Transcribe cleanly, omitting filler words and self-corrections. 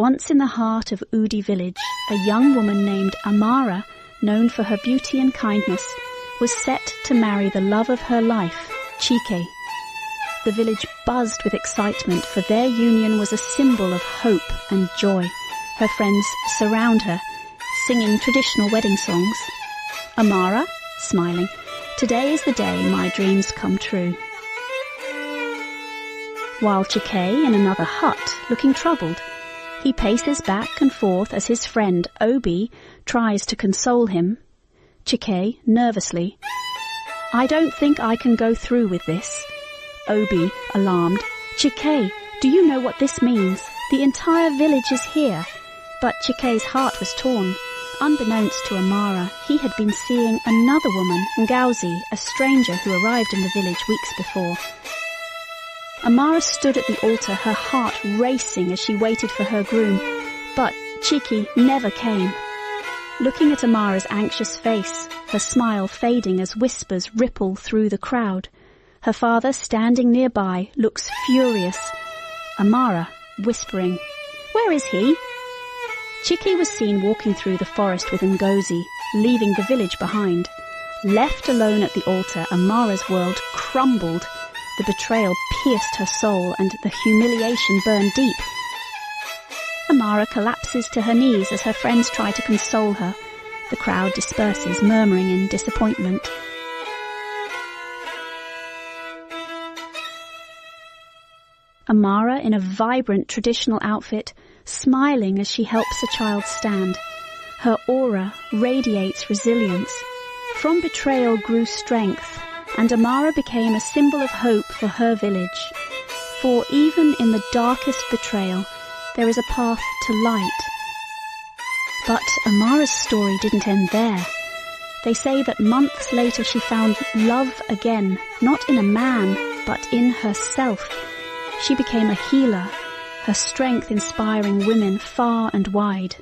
Once in the heart of Udi village, a young woman named Amara, known for her beauty and kindness, was set to marry the love of her life, Chike. The village buzzed with excitement, for their union was a symbol of hope and joy. Her friends surround her, singing traditional wedding songs. Amara, smiling, "Today is the day my dreams come true." While Chike in another hut, looking troubled, he paces back and forth as his friend Obi tries to console him. Chike, nervously, "I don't think I can go through with this." Obi, alarmed, "Chike, do you know what this means? The entire village is here." But Chike's heart was torn. Unbeknownst to Amara, he had been seeing another woman, Ngauzi, a stranger who arrived in the village weeks before. Amara stood at the altar, her heart racing as she waited for her groom, but Chike never came. Looking at Amara's anxious face, her smile fading as whispers ripple through the crowd, her father, standing nearby, looks furious. Amara, whispering, "Where is he?" Chike was seen walking through the forest with Ngozi, leaving the village behind. Left alone at the altar, Amara's world crumbled. The betrayal pierced her soul and the humiliation burned deep. Amara collapses to her knees as her friends try to console her. The crowd disperses, murmuring in disappointment. Amara, in a vibrant traditional outfit, smiling as she helps a child stand. Her aura radiates resilience. From betrayal grew strength, and Amara became a symbol of hope for her village. For even in the darkest betrayal, there is a path to light. But Amara's story didn't end there. They say that months later she found love again, not in a man, but in herself. She became a healer, her strength inspiring women far and wide.